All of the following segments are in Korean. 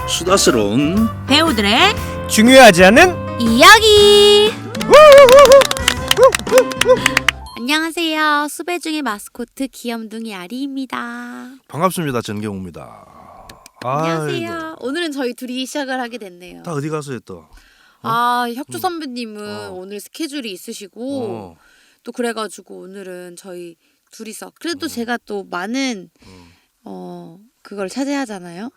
수다스러운 배우들의 중요하지 않은 이야기. 안녕하세요. 수배중의 마스코트 귀염둥이 아리입니다. 반갑습니다. 전경우입니다. 안녕하세요. 아이고, 오늘은 저희 둘이 시작을 하게 됐네요. 다 어디 가세요 또? 혁주 선배님은 어. 오늘 스케줄이 있으시고 어. 또 그래가지고 오늘은 저희 둘이서 그래도 제가 또 많은 그걸 차지하잖아요.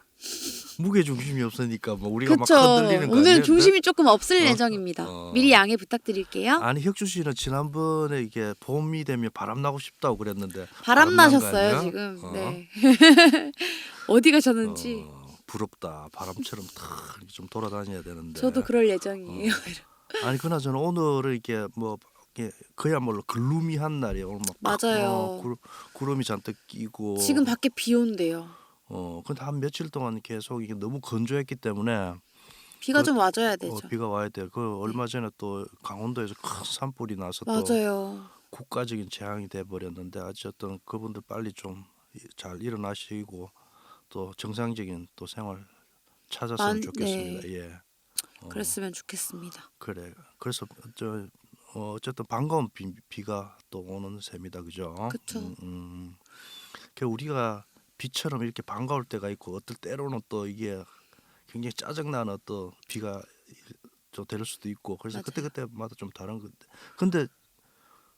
무게 중심이 없으니까 뭐 우리가 막 그쵸. 흔들리는 거 아니에요? 오늘 중심이 조금 없을 예정입니다. 어. 미리 양해 부탁드릴게요. 아니 혁주 씨는 지난번에 이게 봄이 되면 바람 나고 싶다고 그랬는데 바람 난거 나셨어요 아니야? 지금. 어. 네. 어디 가셨는지. 부럽다. 바람처럼 탁 이렇게 좀 돌아다녀야 되는데. 저도 그럴 예정이에요. 아니 그나저나 오늘은 이렇게 뭐 이게 그야말로 글루미한 날이에요. 오늘 막 맞아요. 구름이 잔뜩 끼고. 지금 밖에 비 온대요. 근데 한 며칠 동안 계속 이게 너무 건조했기 때문에 비가 좀 와줘야 되죠. 비가 와야 돼요. 그 얼마 전에 또 강원도에서 큰 산불이 나서 또 맞아요. 국가적인 재앙이 돼 버렸는데 어쨌든 그분들 빨리 좀 잘 일어나시고 또 정상적인 또 생활 찾았으면 좋겠습니다. 네. 예. 그랬으면 좋겠습니다. 그래. 그래서 어쨌든 반가운 비가 또 오는 셈이다, 그죠? 그쵸. 그 우리가 비처럼 이렇게 반가울 때가 있고 어떨 때로는 또 이게 굉장히 짜증나는 또 비가 좀 될 수도 있고 그래서 맞아요. 그때마다 좀 다른 건데 근데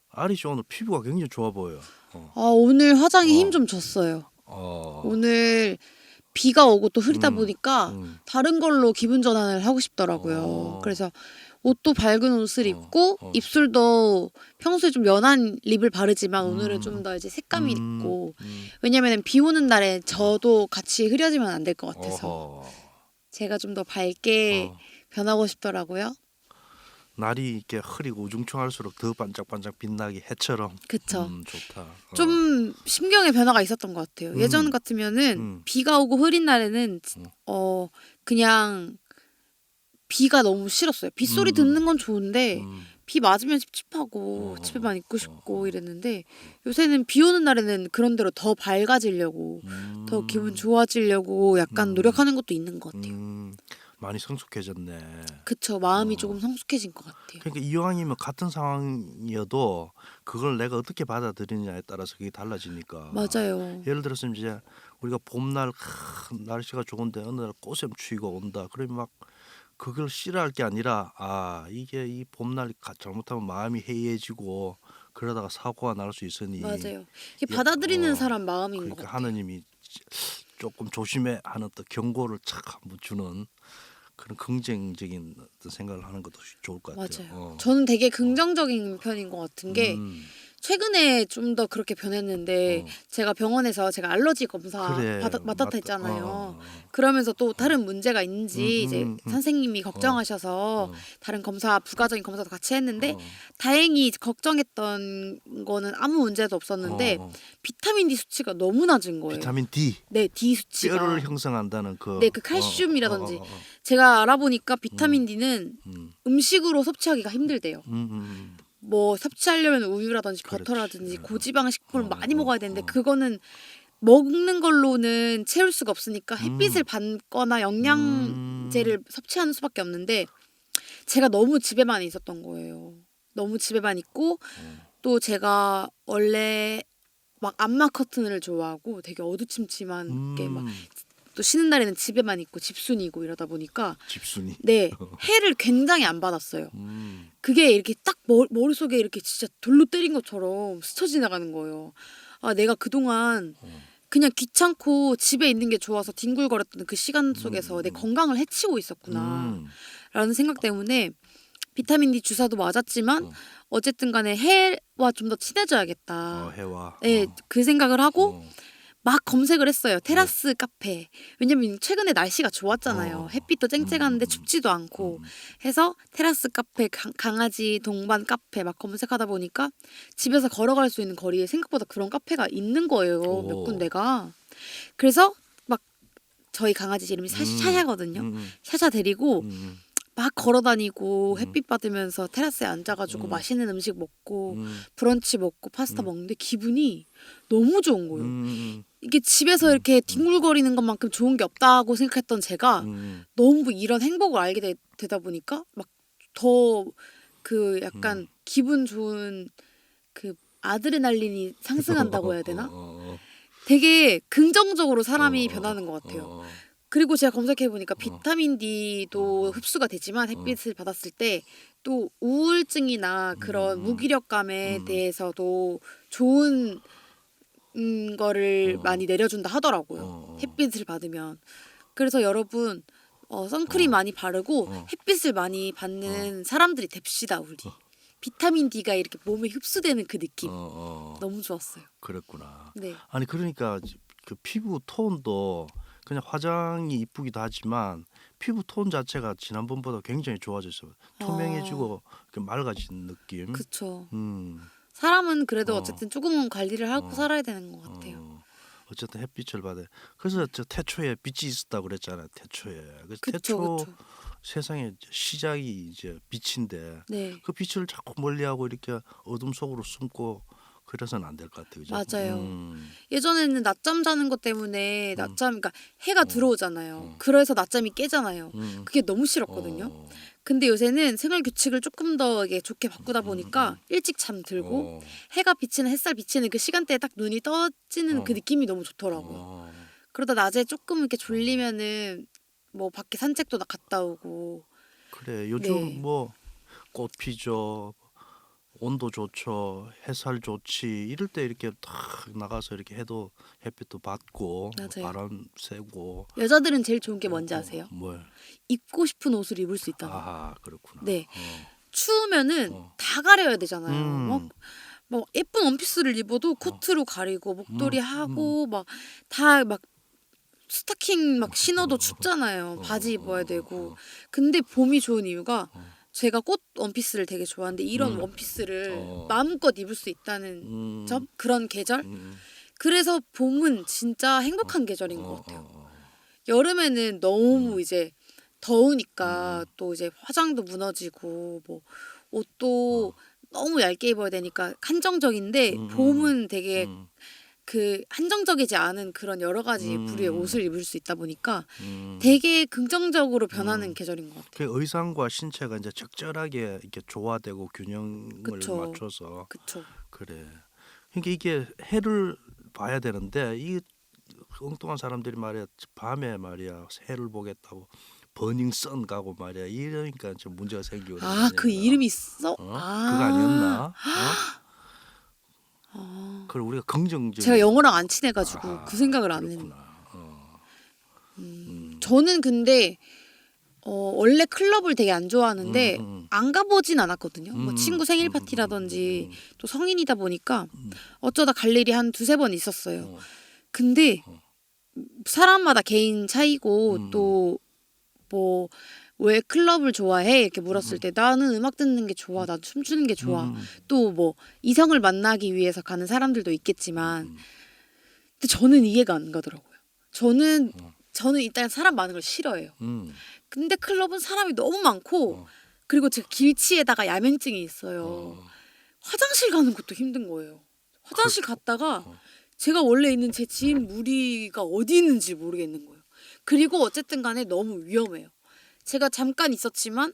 아리 씨 오늘 피부가 굉장히 좋아 보여요. 오늘 화장에 어. 힘 좀 줬어요. 어. 오늘 비가 오고 또 흐리다 음, 보니까 음. 다른 걸로 기분 전환을 하고 싶더라고요. 그래서 옷도 밝은 옷을 입고 입술도 평소에 좀 연한 립을 바르지만 오늘은 좀 더 이제 색감이 있고 왜냐면은 비 오는 날에 저도 같이 흐려지면 안 될 것 같아서 어허. 제가 좀 더 밝게 변하고 싶더라고요. 날이 이렇게 흐리고 우중충할수록 더 반짝반짝 빛나게 해처럼. 그쵸. 좋다. 좀 심경의 변화가 있었던 것 같아요. 예전 같으면은 비가 오고 흐린 날에는 그냥 비가 너무 싫었어요. 빗소리 듣는 건 좋은데 비 맞으면 찝찝하고 집에만 있고 싶고 이랬는데 요새는 비 오는 날에는 그런 대로 더 밝아지려고 더 기분 좋아지려고 약간 노력하는 것도 있는 것 같아요. 많이 성숙해졌네. 그쵸. 마음이 조금 성숙해진 것 같아요. 그러니까 이왕이면 같은 상황이어도 그걸 내가 어떻게 받아들이느냐에 따라서 그게 달라지니까. 맞아요. 예를 들어서 이제 우리가 봄날 날씨가 좋은데 어느 날 꽃샘추위가 온다. 그러면 막 그걸 싫어할 게 아니라 이게 이 봄날 잘못하면 마음이 해이해지고 그러다가 사고가 날 수 있으니. 맞아요. 이게 받아들이는 사람 마음인 것 그러니까 같아요. 하느님이 조금 조심해 하는 또 경고를 착 한번 주는 그런 긍정적인 어떤 생각을 하는 것도 좋을 것 같아요. 맞아요. 저는 되게 긍정적인 편인 것 같은 게 최근에 좀 더 그렇게 변했는데 제가 병원에서 제가 알러지 검사 그래, 맡았다 맞다. 했잖아요. 그러면서 또 다른 문제가 있는지 이제 선생님이 걱정하셔서 다른 검사 부가적인 검사도 같이 했는데 다행히 걱정했던 거는 아무 문제도 없었는데 비타민 D 수치가 너무 낮은 거예요. 비타민 D 네, D 수치가. 뼈를 형성한다는 그 네, 그 칼슘이라든지 제가 알아보니까 비타민 D는 음식으로 섭취하기가 힘들대요. 뭐 섭취하려면 우유라든지 그렇지. 버터라든지 고지방 식품을 많이 먹어야 되는데 그거는 먹는 걸로는 채울 수가 없으니까 햇빛을 받거나 영양제를 섭취하는 수밖에 없는데 제가 너무 집에만 있었던 거예요. 너무 집에만 있고 또 제가 원래 막 암막 커튼을 좋아하고 되게 어두침침한 게 막 또 쉬는 날에는 집에만 있고 집순이고 이러다 보니까 집순이. 네, 해를 굉장히 안 받았어요. 그게 이렇게 딱 머릿속에 이렇게 진짜 돌로 때린 것처럼 스쳐 지나가는 거예요. 내가 그동안 그냥 귀찮고 집에 있는 게 좋아서 뒹굴거렸던 그 시간 속에서 내 건강을 해치고 있었구나 라는 생각 때문에 비타민 D 주사도 맞았지만 어쨌든 간에 해와 좀 더 친해져야겠다. 해와. 네, 그 생각을 하고 막 검색을 했어요. 테라스 카페. 왜냐면 최근에 날씨가 좋았잖아요. 햇빛도 쨍쨍한데 춥지도 않고 해서 테라스 카페, 강아지 동반 카페 막 검색하다 보니까 집에서 걸어갈 수 있는 거리에 생각보다 그런 카페가 있는 거예요. 몇 군데가. 그래서 막 저희 강아지 이름이 샤샤거든요. 샤샤 데리고 막 걸어다니고 음. 햇빛 받으면서 테라스에 앉아가지고 맛있는 음식 먹고 음. 브런치 먹고 파스타 먹는데 기분이 너무 좋은 거예요. 음. 이게 집에서 이렇게 뒹굴거리는 것만큼 좋은 게 없다고 생각했던 제가 음. 너무 이런 행복을 알게 되다 보니까 막 더 그 약간 기분 좋은 그 아드레날린이 상승한다고 해야 되나? 되게 긍정적으로 사람이 변하는 것 같아요. 그리고 제가 검색해 보니까 비타민 D도 흡수가 되지만 햇빛을 받았을 때 또 우울증이나 그런 무기력감에 대해서도 좋은 거를 많이 내려준다 하더라고요. 햇빛을 받으면. 그래서 여러분 선크림 많이 바르고 햇빛을 많이 받는 사람들이 됩시다 우리. 비타민 D가 이렇게 몸에 흡수되는 그 느낌 너무 좋았어요. 그랬구나. 네. 아니 그러니까 그 피부 톤도 그냥 화장이 이쁘기도 하지만 피부 톤 자체가 지난번보다 굉장히 좋아졌어요. 투명해지고 이렇게 맑아진 느낌. 그쵸. 음. 사람은 그래도 어쨌든 조금은 관리를 하고 어. 살아야 되는 것 같아요. 어쨌든 햇빛을 받아. 그래서 저 태초에 빛이 있었다고 그랬잖아요. 태초에. 그래서 그쵸, 태초 그쵸. 세상의 시작이 이제 빛인데 네. 그 빛을 자꾸 멀리하고 이렇게 어둠 속으로 숨고 그래서는 안 될 것 같아요. 그죠? 맞아요. 예전에는 낮잠 자는 것 때문에 그러니까 해가 들어오잖아요. 음. 그래서 낮잠이 깨잖아요. 음. 그게 너무 싫었거든요. 어. 근데 요새는 생활 규칙을 조금 더 이게 좋게 바꾸다 보니까 일찍 잠들고 해가 비치는 햇살 비치는 그 시간대에 딱 눈이 떠지는 그 느낌이 너무 좋더라고요. 그러다 낮에 조금 이렇게 졸리면은 뭐 밖에 산책도 갔다 오고. 그래 요즘 네. 뭐 꽃 피죠. 온도 좋죠. 햇살 좋지. 이럴 때 이렇게 탁 나가서 이렇게 해도 햇빛도 받고 맞아요. 바람 쐬고. 여자들은 제일 좋은 게 뭔지 아세요? 뭘? 입고 싶은 옷을 입을 수 있다는 거. 아 그렇구나. 네. 추우면은 다 가려야 되잖아요. 뭐 예쁜 원피스를 입어도 코트로 가리고 목도리 하고 막 다 막 스타킹 막 신어도 춥잖아요. 바지 입어야 되고. 근데 봄이 좋은 이유가 제가 꽃 원피스를 되게 좋아하는데 이런 원피스를 마음껏 입을 수 있다는 점? 그런 계절? 그래서 봄은 진짜 행복한 계절인 것 같아요. 여름에는 너무 이제 더우니까 또 이제 화장도 무너지고 뭐 옷도 너무 얇게 입어야 되니까 한정적인데 봄은 되게 그 한정적이지 않은 그런 여러 가지 부류의 옷을 입을 수 있다 보니까 되게 긍정적으로 변하는 계절인 것 같아요. 그 의상과 신체가 이제 적절하게 이렇게 조화되고 균형을 그쵸. 맞춰서 그쵸. 그래. 그러니까 이게 해를 봐야 되는데 이 엉뚱한 사람들이 말이야 밤에 말이야 해를 보겠다고 버닝 선 가고 말이야 이러니까 좀 문제가 생기고 그런 거 아, 그 아니야. 이름이 있어? 그거 아니었나? 그걸 우리가 긍정적인 제가 영어랑 안 친해가지고 그 생각을 안 했는데. 그렇구나. 저는 근데 원래 클럽을 되게 안 좋아하는데 안 가보진 않았거든요. 뭐 친구 생일 파티라든지 또 성인이다 보니까 어쩌다 갈 일이 한 두세 번 있었어요. 근데 사람마다 개인 차이고 또 뭐 왜 클럽을 좋아해? 이렇게 물었을 때 나는 음악 듣는 게 좋아. 난 춤추는 게 좋아. 또 뭐 이성을 만나기 위해서 가는 사람들도 있겠지만 근데 저는 이해가 안 가더라고요. 저는 일단 사람 많은 걸 싫어해요. 근데 클럽은 사람이 너무 많고 그리고 제가 길치에다가 야맹증이 있어요. 화장실 가는 것도 힘든 거예요. 화장실 갔다가 제가 원래 있는 제 지인 무리가 어디 있는지 모르겠는 거예요. 그리고 어쨌든 간에 너무 위험해요. 제가 잠깐 있었지만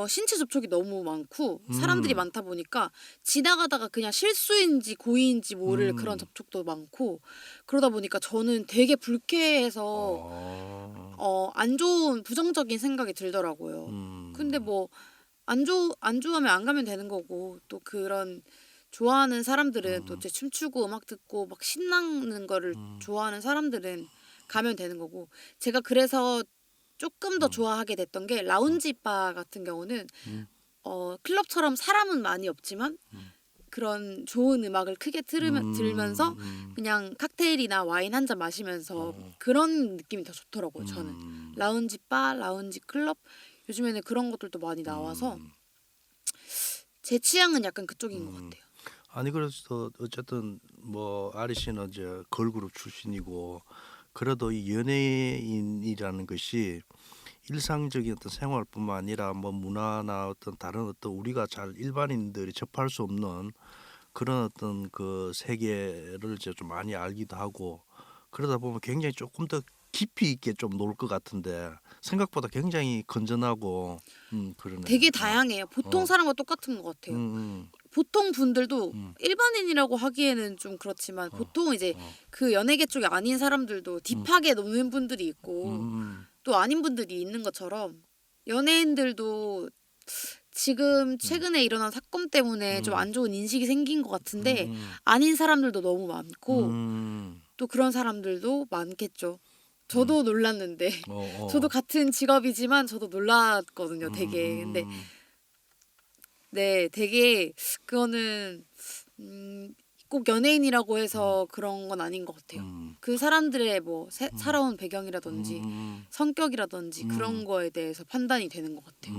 신체 접촉이 너무 많고 사람들이 많다 보니까 지나가다가 그냥 실수인지 고의인지 모를 그런 접촉도 많고 그러다 보니까 저는 되게 불쾌해서 안 좋은 부정적인 생각이 들더라고요. 근데 뭐 안 좋아하면 안 가면 되는 거고 또 그런 좋아하는 사람들은 또 이제 춤추고 음악 듣고 막 신나는 거를 좋아하는 사람들은 가면 되는 거고 제가 그래서 조금 더 좋아하게 됐던 게 라운지 바 같은 경우는 클럽처럼 사람은 많이 없지만 그런 좋은 음악을 크게 들으면서 그냥 칵테일이나 와인 한 잔 마시면서 그런 느낌이 더 좋더라고요. 저는 라운지 바, 라운지 클럽 요즘에는 그런 것들도 많이 나와서 제 취향은 약간 그쪽인 것 같아요. 아니 그래서 어쨌든 뭐 아리 씨는 이제 걸그룹 출신이고 그래도 이 연예인이라는 것이 일상적인 어떤 생활뿐만 아니라 뭐 문화나 어떤 다른 어떤 우리가 잘 일반인들이 접할 수 없는 그런 어떤 그 세계를 이제 좀 많이 알기도 하고 그러다 보면 굉장히 조금 더 깊이 있게 좀 놀 것 같은데 생각보다 굉장히 건전하고 그러네. 되게 다양해요. 보통 어. 사람과 똑같은 것 같아요. 보통 분들도 일반인이라고 하기에는 좀 그렇지만 보통 이제 그 연예계 쪽이 아닌 사람들도 딥하게 노는 분들이 있고 또 아닌 분들이 있는 것처럼 연예인들도 지금 최근에 일어난 사건 때문에 좀 안 좋은 인식이 생긴 것 같은데 아닌 사람들도 너무 많고 또 그런 사람들도 많겠죠. 저도 놀랐는데 저도 같은 직업이지만 저도 놀랐거든요. 되게 근데 네, 되게 그거는 꼭 연예인이라고 해서 그런 건 아닌 것 같아요. 그 사람들의 뭐 살아온 배경이라든지 성격이라든지 그런 거에 대해서 판단이 되는 것 같아요.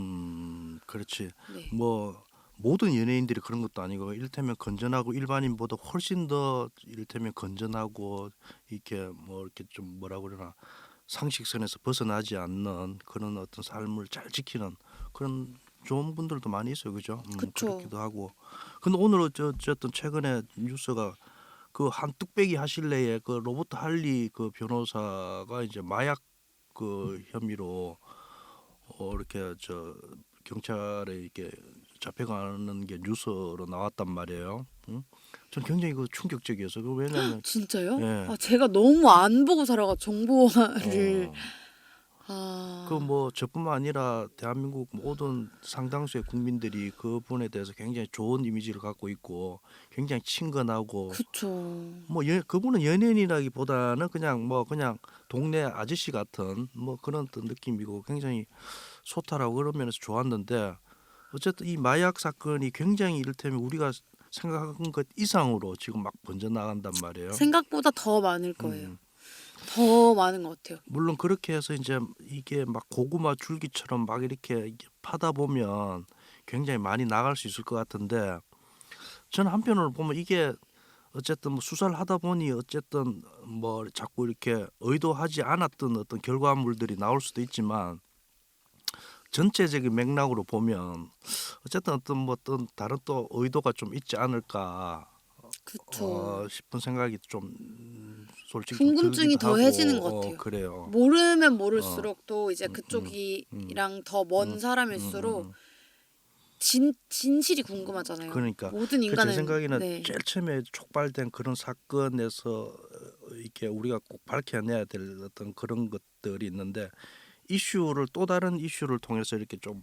그렇지. 네. 뭐 모든 연예인들이 그런 것도 아니고 이를테면 건전하고 일반인보다 훨씬 더 이를테면 건전하고 이렇게 뭐 이렇게 좀 뭐라 그러나 상식선에서 벗어나지 않는 그런 어떤 삶을 잘 지키는 그런 좋은 분들도 많이 있어요, 그죠? 그쵸. 그렇기도 하고. 근데 오늘 어쨌든 최근에 뉴스가 그 한 뚝배기 하실래에 그 로버트 할리 그 변호사가 이제 마약 그 혐의로 이렇게 저 경찰에 이렇게 잡혀가는 게 뉴스로 나왔단 말이에요. 응? 전 굉장히 그 충격적이어서 그 왜냐면 진짜요? 예. 아, 제가 너무 안 보고 살아가 정보를 그 뭐 저뿐만 아니라 대한민국 모든 상당수의 국민들이 그분에 대해서 굉장히 좋은 이미지를 갖고 있고 굉장히 친근하고 그쵸. 뭐 그분은 연예인이라기보다는 그냥 동네 아저씨 같은 뭐 그런 어떤 느낌이고 굉장히 소탈하고 그런 면에서 좋았는데 어쨌든 이 마약 사건이 굉장히 이를테면 우리가 생각한 것 이상으로 지금 막 번져나간단 말이에요. 생각보다 더 많을 거예요. 음. 더 많은 것 같아요. 물론 그렇게 해서 이제 이게 막 고구마 줄기처럼 막 이렇게 파다 보면 굉장히 많이 나갈 수 있을 것 같은데 저는 한편으로 보면 이게 어쨌든 뭐 수사를 하다 보니 어쨌든 뭐 자꾸 이렇게 의도하지 않았던 어떤 결과물들이 나올 수도 있지만 전체적인 맥락으로 보면 어쨌든 어떤 다른 또 의도가 좀 있지 않을까 그쵸. 싶은 생각이 좀 솔직히 좀 궁금증이 들기도 하고 더해지는 것 같아요. 그래요. 모르면 모를수록 또 이제 그쪽이랑 더 먼 음, 사람일수록 진실이 궁금하잖아요. 그러니까 모든 그 제 인간은 생각에는 네. 제일 처음에 촉발된 그런 사건에서 이렇게 우리가 꼭 밝혀내야 될 어떤 그런 것들이 있는데 이슈를 또 다른 이슈를 통해서 이렇게 좀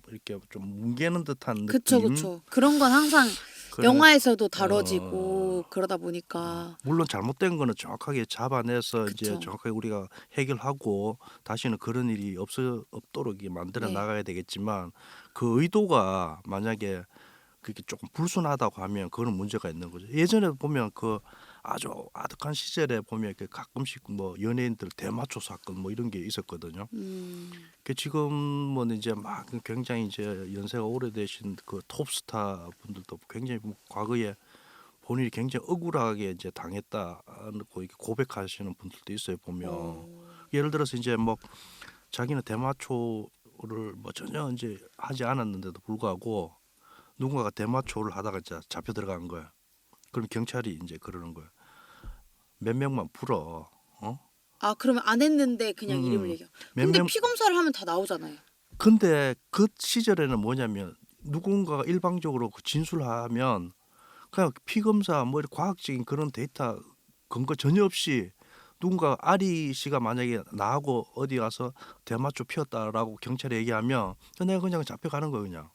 뭉개는 듯한 그쵸, 느낌. 그쵸. 그런 건 항상 그런 영화에서도 다뤄지고 그러다 보니까 물론 잘못된 거는 정확하게 잡아내서 이제 그쵸. 정확하게 우리가 해결하고 다시는 그런 일이 없도록 이렇게 만들어 네. 나가야 되겠지만 그 의도가 만약에 그게 조금 불순하다고 하면 그거는 문제가 있는 거죠. 예전에 보면 그 아주 아득한 시절에 보면 그 가끔씩 뭐 연예인들 대마초 사건 뭐 이런 게 있었거든요. 그 지금은 이제 막 굉장히 이제 연세가 오래되신 그 톱스타 분들도 굉장히 뭐 과거에 본인이 굉장히 억울하게 이제 당했다고 이렇게 고백하시는 분들도 있어요. 보면 예를 들어서 이제 뭐 자기는 대마초를 뭐 전혀 이제 하지 않았는데도 불구하고 누군가가 대마초를 하다가 이제 잡혀 들어간 거야. 그럼 경찰이 이제 그러는 거야. 몇 명만 풀어. 아 그러면 안 했는데 그냥 이름을 얘기해. 몇 근데 명- 피 검사를 하면 다 나오잖아요. 근데 그 시절에는 뭐냐면 누군가가 일방적으로 그 진술하면 그냥 피 검사 뭐 이렇게 과학적인 그런 데이터 근거 전혀 없이 누군가 아리 씨가 만약에 나하고 어디 가서 대마초 피웠다라고 경찰에 얘기하면 내가 그냥 잡혀가는 거야 그냥.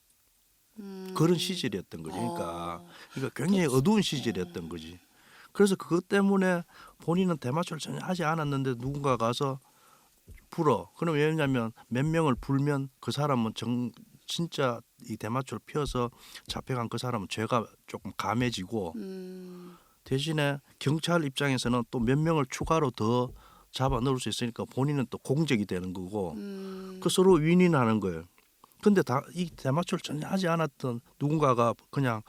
그런 시절이었던 거지. 그러니까 굉장히 어두운 시절이었던 거지. 그래서 그것 때문에 본인은 대마초를 전혀 하지 않았는데 누군가 가서 불어. 그럼 왜냐면 몇 명을 불면 그 사람은 진짜 이 대마초를 피워서 잡혀간 그 사람은 죄가 조금 감해지고 대신에 경찰 입장에서는 또 몇 명을 추가로 더 잡아 넣을 수 있으니까 본인은 또 공적이 되는 거고 그 서로 윈윈하는 거예요. 근데 이 대마초를 전혀 하지 않았던 누군가가 그냥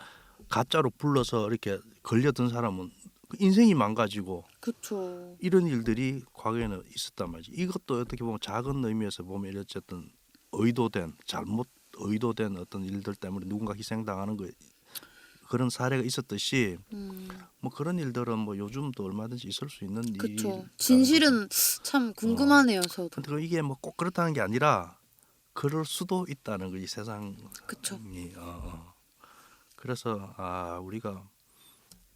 가짜로 불러서 이렇게 걸려든 사람은 그 인생이 망가지고 그쵸. 이런 일들이 과거에는 있었단 말이지. 이것도 어떻게 보면 작은 의미에서 보면 어쨌든 의도된 잘못 의도된 어떤 일들 때문에 누군가 희생당하는 거 그런 사례가 있었듯이 뭐 그런 일들은 뭐 요즘도 얼마든지 있을 수 있는 그쵸. 일이라는 진실은 참 궁금하네요, 저도. 근데 이게 뭐 꼭 그렇다는 게 아니라 그럴 수도 있다는 거이 세상이. 그쵸. 그래서 우리가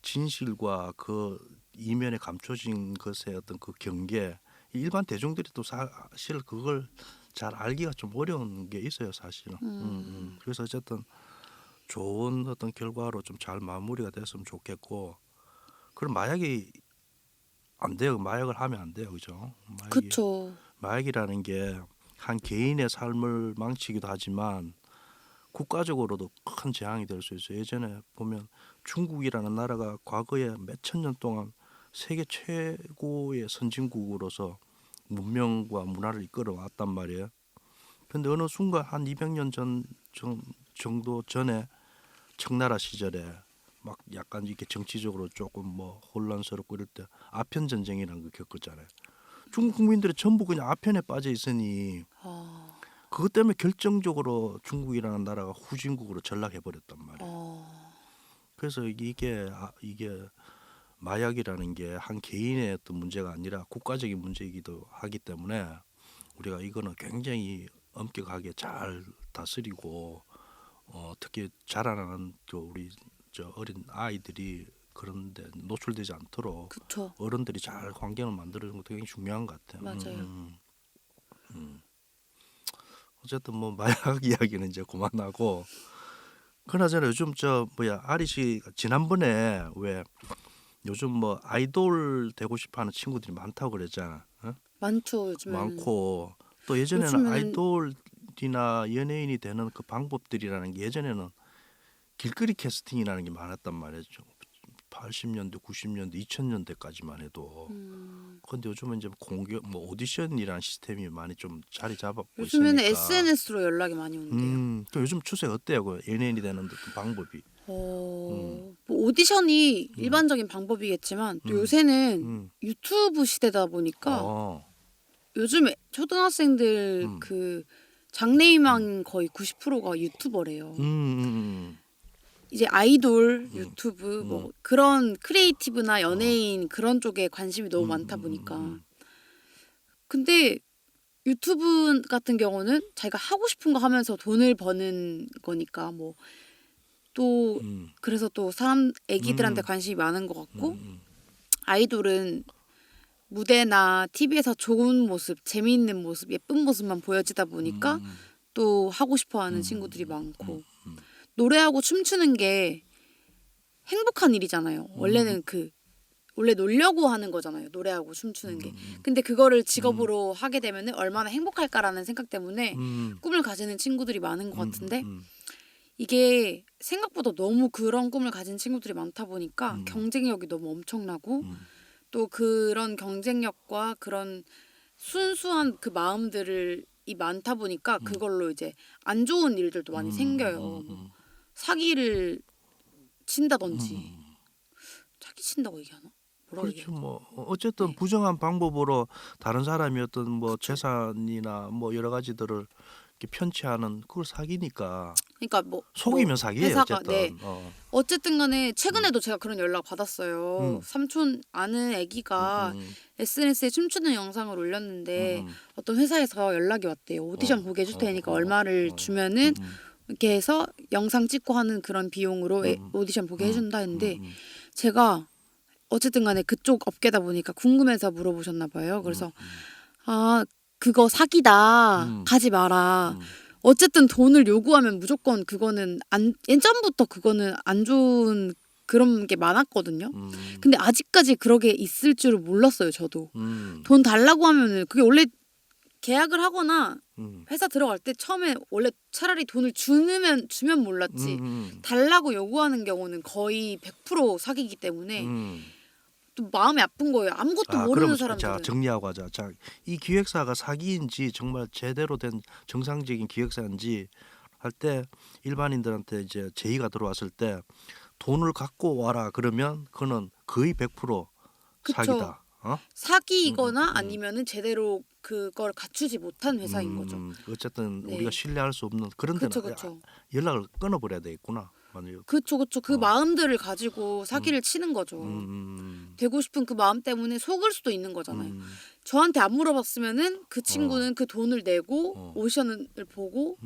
진실과 그 이면에 감춰진 것의 어떤 그 경계 일반 대중들이 또 사실 그걸 잘 알기가 좀 어려운 게 있어요 사실은. 그래서 어쨌든 좋은 어떤 결과로 좀 잘 마무리가 됐으면 좋겠고 그럼 마약이 안 돼요. 마약을 하면 안 돼요. 그죠? 그쵸. 마약이라는 게 한 개인의 삶을 망치기도 하지만 국가적으로도 큰 재앙이 될 수 있어요. 예전에 보면 중국이라는 나라가 과거에 몇천 년 동안 세계 최고의 선진국으로서 문명과 문화를 이끌어 왔단 말이에요. 근데 어느 순간 한 200년 정도 전에 청나라 시절에 막 약간 이렇게 정치적으로 조금 뭐 혼란스럽고 이럴 때 아편 전쟁이라는 거 겪었잖아요. 중국 국민들이 전부 그냥 아편에 빠져 있으니 아, 그것 때문에 결정적으로 중국이라는 나라가 후진국으로 전락해 버렸단 말이에요. 그래서 이게 마약이라는 게 한 개인의 어떤 문제가 아니라 국가적인 문제이기도 하기 때문에 우리가 이거는 굉장히 엄격하게 잘 다스리고 특히 자라나는 우리 어린 아이들이 그런데 노출되지 않도록 그쵸. 어른들이 잘 환경을 만들어주는 것도 굉장히 중요한 것 같아요. 맞아요. 어쨌든 뭐 마약 이야기는 이제 그만하고 그나저나 요즘 아리 씨가 지난번에 왜 요즘 뭐 아이돌 되고 싶어하는 친구들이 많다고 그랬잖아. 어? 많죠, 요즘에는. 많고 또 예전에는 요즘에는 아이돌이나 연예인이 되는 그 방법들이라는 게 예전에는 길거리 캐스팅이라는 게 많았단 말이죠. 80년대, 90년대, 2000년대까지만 해도. 그런데 요즘은 이제 공개 오디션이라는 시스템이 많이 좀 자리 잡았고 요즘에는 있으니까. SNS로 연락이 많이 오는데요. 그 요즘 추세 어때요? 그 연예인이 되는 어떤 방법이. 뭐 오디션이 일반적인 방법이겠지만 또 요새는 음. 유튜브 시대다 보니까 어. 요즘 초등학생들 그 장래희망 거의 90%가 유튜버래요. 이제 아이돌 유튜브 뭐 그런 크리에이티브나 연예인 그런 쪽에 관심이 너무 많다 보니까. 근데 유튜브 같은 경우는 자기가 하고 싶은 거 하면서 돈을 버는 거니까 뭐 또 그래서 또 사람 애기들한테 관심이 많은 것 같고 아이돌은 무대나 TV에서 좋은 모습, 재미있는 모습, 예쁜 모습만 보여지다 보니까 또 하고 싶어하는 친구들이 많고 노래하고 춤추는 게 행복한 일이잖아요. 원래는 원래 놀려고 하는 거잖아요. 노래하고 춤추는 게. 근데 그거를 직업으로 하게 되면은 얼마나 행복할까라는 생각 때문에 꿈을 가지는 친구들이 많은 것 같은데 이게 생각보다 너무 그런 꿈을 가진 친구들이 많다 보니까 경쟁력이 너무 엄청나고 또 그런 경쟁력과 그런 순수한 그 마음들이 많다 보니까 그걸로 이제 안 좋은 일들도 많이 생겨요. 뭐 사기를 친다든지 사기 친다고 얘기하나? 뭐라고 그렇죠. 얘기하나? 뭐 어쨌든 네. 부정한 방법으로 다른 사람이 어떤 뭐 재산이나 뭐 여러 가지들을 이렇게 편취하는 그걸 사기니까 그러니까 뭐 속이면 사기예요. 회사가 어쨌든. 어쨌든 간에 최근에도 제가 그런 연락 받았어요. 삼촌 아는 애기가 SNS에 춤추는 영상을 올렸는데 어떤 회사에서 연락이 왔대요. 오디션 보게 해줄 테니까 얼마를 주면은 이렇게 해서 영상 찍고 하는 그런 비용으로 오디션 보게 해준다 했는데 제가 어쨌든 간에 그쪽 업계다 보니까 궁금해서 물어보셨나 봐요. 그래서 그거 사기다. 가지 마라. 어쨌든 돈을 요구하면 무조건 그거는 예전부터 그거는 안 좋은 그런 게 많았거든요. 근데 아직까지 그러게 있을 줄을 몰랐어요, 저도. 돈 달라고 하면은 그게 원래 계약을 하거나 회사 들어갈 때 처음에 원래 차라리 돈을 주면 몰랐지 달라고 요구하는 경우는 거의 100% 사기이기 때문에 또 마음이 아픈 거예요. 아무것도 모르는 그러면 사람들은. 자 정리하고 하자. 자, 이 기획사가 사기인지 정말 제대로 된 정상적인 기획사인지 할 때 일반인들한테 이제 제의가 들어왔을 때 돈을 갖고 와라 그러면 그거는 거의 100% 그쵸. 사기다. 사기이거나 아니면은 제대로 그걸 갖추지 못한 회사인 거죠. 어쨌든 네. 우리가 신뢰할 수 없는 그런 데는 그쵸. 연락을 끊어버려야 되겠구나. 만약에. 그쵸. 그 마음들을 가지고 사기를 치는 거죠. 되고 싶은 그 마음 때문에 속을 수도 있는 거잖아요. 저한테 안 물어봤으면은 그 친구는 그 돈을 내고 오디션을 보고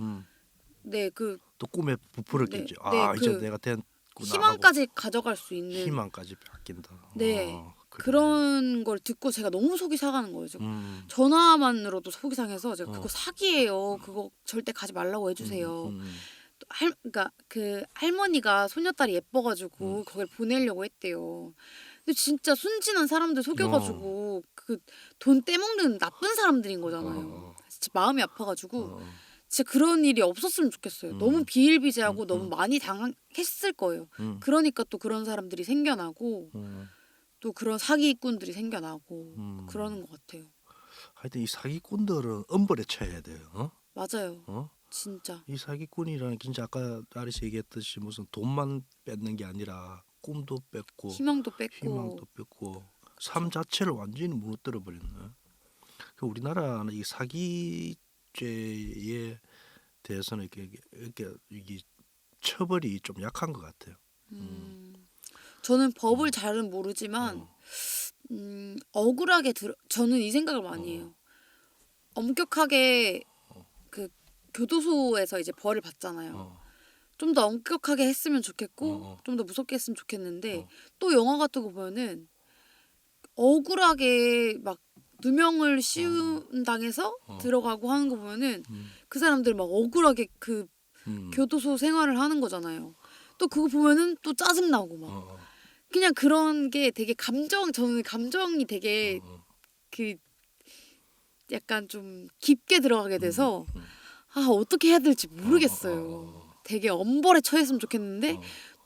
또 꿈에 부풀었겠지. 네, 이제 그 내가 됐구나 희망까지 가져갈 수 있는 희망까지 바뀐다. 네. 그래. 그런 걸 듣고 제가 너무 속이 상하는 거예요. 지금. 전화만으로도 속이 상해서 제가 그거 사기예요. 그거 절대 가지 말라고 해주세요. 또 그러니까 그 할머니가 소녀딸이 예뻐가지고 거길 보내려고 했대요. 근데 진짜 순진한 사람들 속여가지고 그 돈 떼먹는 나쁜 사람들인 거잖아요. 진짜 마음이 아파가지고 진짜 그런 일이 없었으면 좋겠어요. 너무 비일비재하고 너무 많이 당했을 거예요. 그러니까 또 그런 사람들이 생겨나고 또 그런 사기꾼들이 생겨나고 그러는 것 같아요. 하여튼 이 사기꾼들은 엄벌에 처해야 돼요. 맞아요. 진짜. 이 사기꾼이라는 진짜 아까 아리스 얘기했듯이 무슨 돈만 뺏는 게 아니라 꿈도 뺏고 희망도 뺏고 삶 자체를 완전히 무너뜨려 버렸네. 그 우리나라는 이 사기죄에 대해서는 이렇게 처벌이 좀 약한 것 같아요. 저는 법을 잘은 모르지만 억울하게 저는 이 생각을 많이 해요. 엄격하게 그 교도소에서 이제 벌을 받잖아요. 좀 더 엄격하게 했으면 좋겠고 좀 더 무섭게 했으면 좋겠는데 또 영화 같은 거 보면은 억울하게 막 누명을 씌운 당해서 들어가고 하는 거 보면은 그 사람들 막 억울하게 그 교도소 생활을 하는 거잖아요. 또 그거 보면은 또 짜증나고 막 그냥 그런 게 되게 저는 감정이 되게 그 약간 좀 깊게 들어가게 돼서 어떻게 해야 될지 모르겠어요. 되게 엄벌에 처했으면 좋겠는데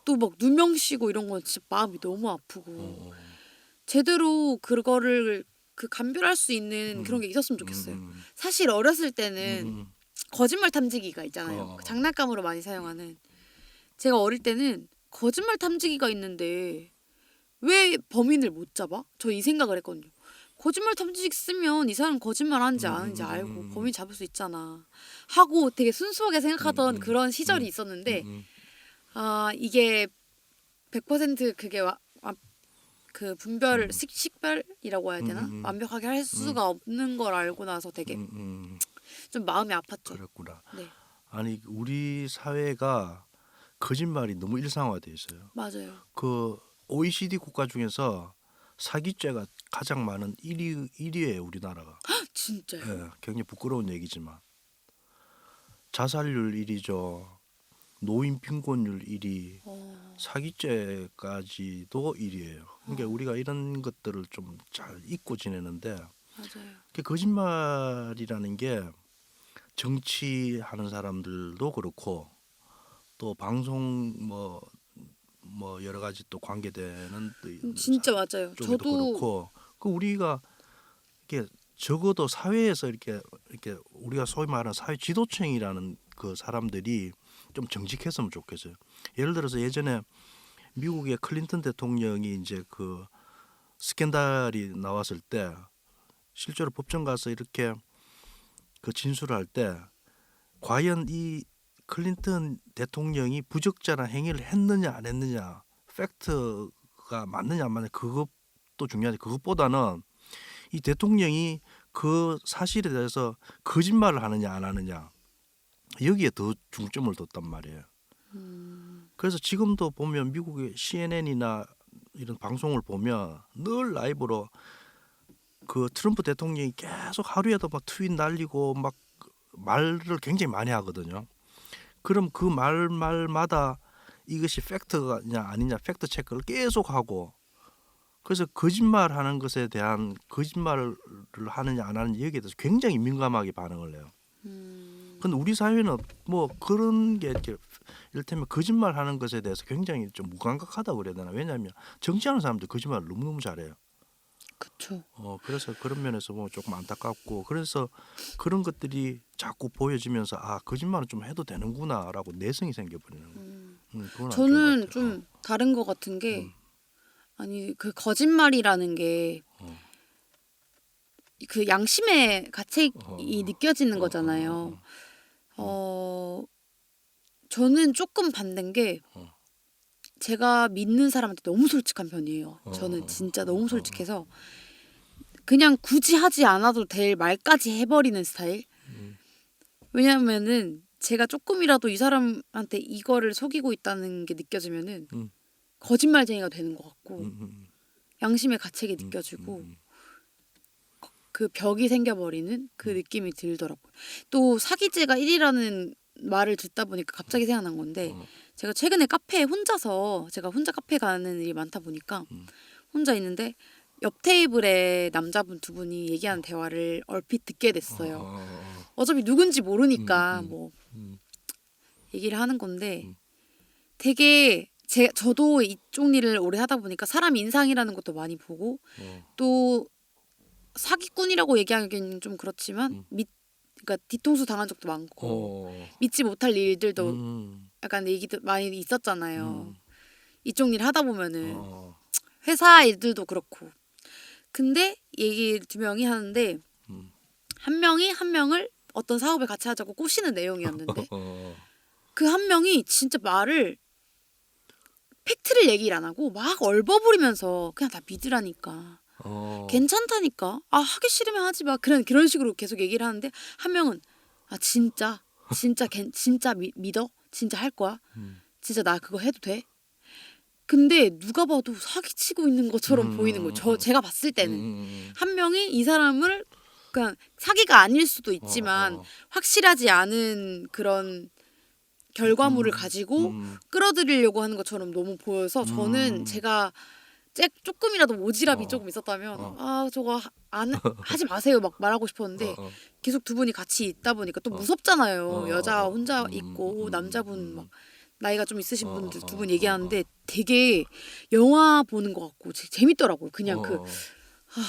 또 막 누명 씌고 이런 건 진짜 마음이 너무 아프고 제대로 그거를 감별할 수 있는 그런 게 있었으면 좋겠어요. 사실 어렸을 때는 거짓말 탐지기가 있잖아요. 그 장난감으로 많이 사용하는. 제가 어릴 때는 거짓말 탐지기가 있는데 왜 범인을 못 잡아? 저 이 생각을 했거든요. 거짓말 탐지기 쓰면 이 사람 거짓말 하는지 안 하는지 알고 범인 잡을 수 있잖아 하고 되게 순수하게 생각하던 그런 시절이 있었는데 이게 100% 그게 그 분별 식별이라고 해야 되나? 완벽하게 할 수가 없는 걸 알고 나서 되게 좀 마음이 아팠죠. 그렇구나. 네. 아니 우리 사회가 거짓말이 너무 일상화돼 있어요. 맞아요. 그 OECD 국가 중에서 사기죄가 가장 많은 1위예요 우리나라가. 진짜요? 예, 굉장히 부끄러운 얘기지만 자살률 1위죠. 노인 빈곤율 1위, 사기죄까지도 1위예요. 그러니까 우리가 이런 것들을 좀 잘 잊고 지내는데 맞아요. 그 거짓말이라는 게 정치하는 사람들도 그렇고 또 방송 뭐 여러 가지 또 관계되는 진짜 맞아요. 쪽에도 저도 그렇고 그 우리가 이게 적어도 사회에서 이렇게 우리가 소위 말하는 사회 지도층이라는 그 사람들이 좀 정직했으면 좋겠어요. 예를 들어서 예전에 미국의 클린턴 대통령이 이제 그 스캔들이 나왔을 때 실제로 법정 가서 이렇게 그 진술을 할 때 과연 이 클린턴 대통령이 부적절한 행위를 했느냐 안 했느냐 팩트가 맞느냐 안 맞느냐 그것도 중요한데 그것보다는 이 대통령이 그 사실에 대해서 거짓말을 하느냐 안 하느냐 여기에 더 중점을 뒀단 말이에요. 그래서 지금도 보면 미국의 CNN이나 이런 방송을 보면 늘 라이브로 그 트럼프 대통령이 계속 하루에도 막 트윗 날리고 막 말을 굉장히 많이 하거든요. 그럼 그 말마다 이것이 팩트냐 아니냐 팩트 체크를 계속 하고 그래서 거짓말하는 것에 대한 거짓말을 하느냐 안 하느냐 여기에 대해서 굉장히 민감하게 반응을 해요. 근데 우리 사회는 뭐 그런 게 이렇게 이를테면 거짓말하는 것에 대해서 굉장히 좀 무감각하다고 그래야 되나? 왜냐하면 정치하는 사람들 거짓말을 너무너무 잘해요. 그쵸. 그래서 그런 면에서 보면 조금 안타깝고 그래서 그런 것들이 자꾸 보여지면서 거짓말은 좀 해도 되는구나라고 내성이 생겨버리는 거예요. 그건 안 좋은 것 저는 같아요. 좀 다른 것 같은 게 아니 그 거짓말이라는 게 그 양심의 가책이 느껴지는 거잖아요. 저는 조금 반대인 게 제가 믿는 사람한테 너무 솔직한 편이에요. 저는 진짜 너무 솔직해서 그냥 굳이 하지 않아도 될 말까지 해버리는 스타일. 왜냐면은 제가 조금이라도 이 사람한테 이거를 속이고 있다는 게 느껴지면은 거짓말쟁이가 되는 것 같고 양심의 가책이 느껴지고 그 벽이 생겨버리는 그 느낌이 들더라고요. 또 사기죄가 1이라는 말을 듣다 보니까 갑자기 생각난 건데 제가 최근에 카페에 혼자서 제가 혼자 카페 가는 일이 많다 보니까 혼자 있는데 옆 테이블에 남자분 두 분이 얘기하는 대화를 얼핏 듣게 됐어요. 어차피 누군지 모르니까 뭐 얘기를 하는 건데 되게 저도 이쪽 일을 오래 하다 보니까 사람 인상이라는 것도 많이 보고 또 사기꾼이라고 얘기하기는 좀 그렇지만 그러니까 뒤통수 당한 적도 많고 믿지 못할 일들도 약간 얘기도 많이 있었잖아요. 이쪽 일 하다 보면은 회사 일들도 그렇고. 근데 얘기 두 명이 하는데 한 명이 한 명을 어떤 사업을 같이 하자고 꼬시는 내용이었는데 그 한 명이 진짜 말을 팩트를 얘기를 안 하고 막 얼버무리면서 그냥 다 믿으라니까. 괜찮다니까. 아 하기 싫으면 하지 마. 그런 식으로 계속 얘기를 하는데 한 명은 아 진짜 믿어? 진짜 할 거야? 진짜 나 그거 해도 돼? 근데 누가 봐도 사기치고 있는 것처럼 보이는 거예요. 제가 봤을 때는 한 명이 이 사람을 그냥 사기가 아닐 수도 있지만 확실하지 않은 그런 결과물을 가지고 끌어들이려고 하는 것처럼 너무 보여서 저는 제가 조금이라도 오지랖이 조금 있었다면 아 저거 안 하지 마세요 막 말하고 싶었는데 계속 두 분이 같이 있다 보니까 또 무섭잖아요. 여자 혼자 있고 남자분 막 나이가 좀 있으신 분들 두 분 얘기하는데 되게 영화 보는 것 같고 재밌더라고요. 그냥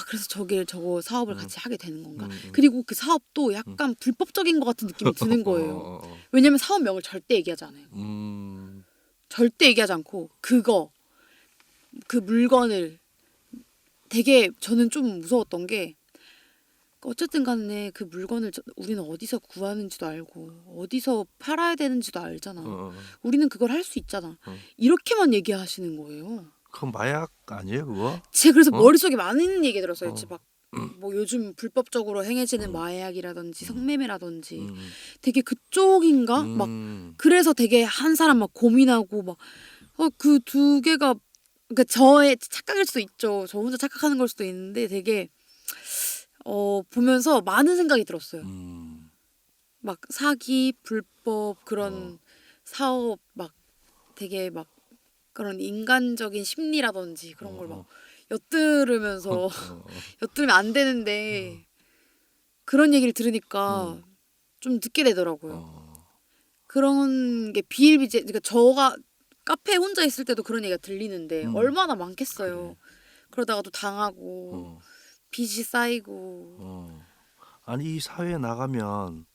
그래서 저거 사업을 같이 하게 되는 건가? 그리고 그 사업도 약간 불법적인 것 같은 느낌이 드는 거예요. 왜냐면 사업명을 절대 얘기하지 않아요. 절대 얘기하지 않고 그 물건을 되게 저는 좀 무서웠던 게 어쨌든 간에 그 물건을 우리는 어디서 구하는지도 알고 어디서 팔아야 되는지도 알잖아. 우리는 그걸 할 수 있잖아. 이렇게만 얘기하시는 거예요. 그건 마약 아니에요 그거? 제가 그래서 머릿속에 많은 얘기 들었어요. 뭐 요즘 불법적으로 행해지는 마약이라든지 성매매라든지 되게 그쪽인가? 막 그래서 되게 한 사람 막 고민하고 막 그 두 개가 그러니까 저의 착각일 수도 있죠. 저 혼자 착각하는 걸 수도 있는데 되게 보면서 많은 생각이 들었어요. 막 사기, 불법 그런 사업 막 되게 막 그런 인간적인 심리라든지 그런 걸 막 엿들으면서 엿들으면 안 되는데 그런 얘기를 들으니까 좀 듣게 되더라고요. 그런 게 비일비재 그러니까 저가 카페에 혼자 있을 때도 그런 얘기가 들리는데 얼마나 많겠어요. 그러다가 또 당하고 빚이 쌓이고 아니 이 사회에 나가면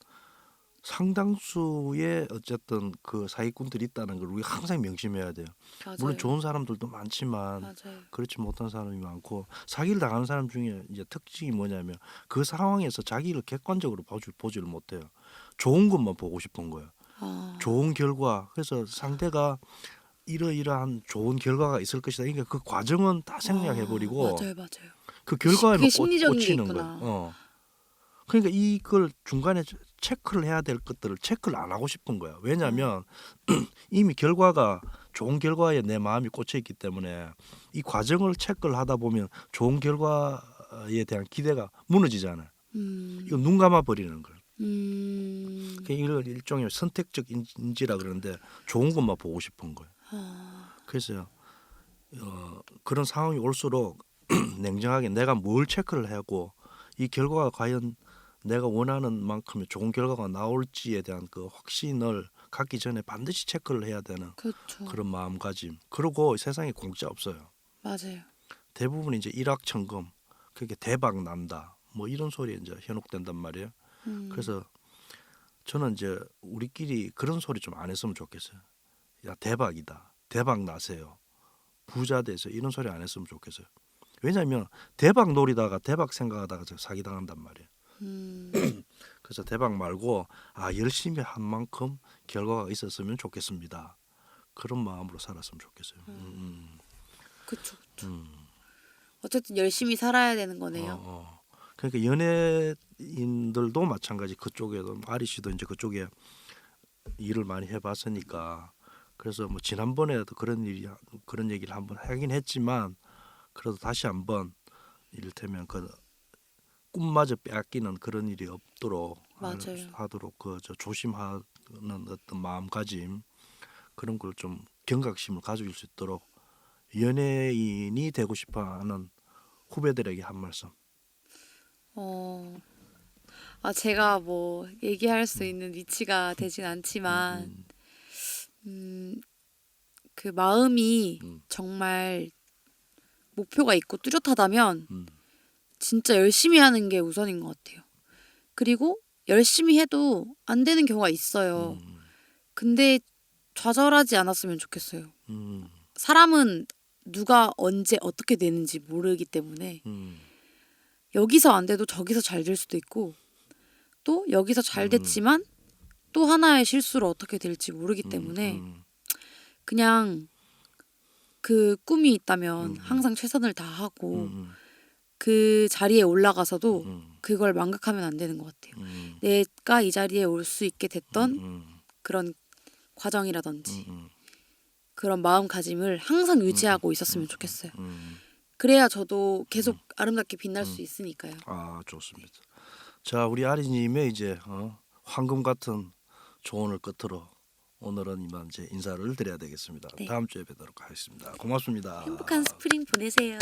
상당수의 어쨌든 그 사기꾼들이 있다는 걸 우리가 항상 명심해야 돼요. 맞아요. 물론 좋은 사람들도 많지만 맞아요. 그렇지 못한 사람이 많고 사기를 당하는 사람 중에 이제 특징이 뭐냐면 그 상황에서 자기를 객관적으로 보지를 못해요. 좋은 것만 보고 싶은 거예요. 좋은 결과. 그래서 상대가 이러이러한 좋은 결과가 있을 것이다. 그러니까 그 과정은 다 생략해버리고 맞아요. 그 결과에만 그게 심리적인 게 꽂히는 있구나. 거예요. 그러니까 이걸 중간에 체크를 해야 될 것들을 체크를 안 하고 싶은 거야. 왜냐하면 이미 결과가 좋은 결과에 내 마음이 꽂혀 있기 때문에 이 과정을 체크를 하다 보면 좋은 결과에 대한 기대가 무너지잖아요. 이거 눈 감아 버리는 거예요. 이걸 일종의 선택적 인지라 그러는데 좋은 것만 보고 싶은 거예요. 그래서 그런 상황이 올수록 냉정하게 내가 뭘 체크를 하고 이 결과가 과연 내가 원하는 만큼의 좋은 결과가 나올지에 대한 그 확신을 갖기 전에 반드시 체크를 해야 되는 그렇죠. 그런 마음가짐. 그리고 세상에 공짜 없어요. 맞아요. 대부분 이제 일확천금, 그게 대박 난다. 뭐 이런 소리에 이제 현혹된단 말이에요. 그래서 저는 이제 우리끼리 그런 소리 좀 안 했으면 좋겠어요. 야 대박이다. 대박 나세요. 부자 돼서 이런 소리 안 했으면 좋겠어요. 왜냐하면 대박 노리다가 대박 생각하다가 저 사기 당한단 말이에요. 그래서 대박 말고 열심히 한 만큼 결과가 있었으면 좋겠습니다. 그런 마음으로 살았으면 좋겠어요. 그쵸. 어쨌든 열심히 살아야 되는 거네요. 그러니까 연예인들도 마찬가지. 그쪽에도 아리 씨도 이제 그쪽에 일을 많이 해봤으니까 그래서 뭐 지난번에도 그런 얘기를 한번 하긴 했지만 그래도 다시 한번 이를테면 그 꿈마저 빼앗기는 그런 일이 없도록 맞아요. 하도록 저 조심하는 어떤 마음가짐 그런 걸 좀 경각심을 가질 수 있도록 연예인이 되고 싶어하는 후배들에게 한 말씀. 제가 뭐 얘기할 수 있는 위치가 되진 않지만 그 마음이 정말 목표가 있고 뚜렷하다면 진짜 열심히 하는 게 우선인 것 같아요. 그리고 열심히 해도 안 되는 경우가 있어요. 근데 좌절하지 않았으면 좋겠어요. 사람은 누가 언제 어떻게 되는지 모르기 때문에 여기서 안 돼도 저기서 잘 될 수도 있고 또 여기서 잘 됐지만 또 하나의 실수로 어떻게 될지 모르기 때문에 그냥 그 꿈이 있다면 항상 최선을 다하고 그 자리에 올라가서도 그걸 망각하면 안 되는 것 같아요. 내가 이 자리에 올 수 있게 됐던 그런 과정이라든지 그런 마음가짐을 항상 유지하고 있었으면 좋겠어요. 그래야 저도 계속 아름답게 빛날 수 있으니까요. 좋습니다. 자, 우리 아리님의 이제 황금 같은 조언을 끝으로 오늘은 이만 이제 인사를 드려야 되겠습니다. 네. 다음 주에 뵙도록 하겠습니다. 고맙습니다. 행복한 스프링 보내세요.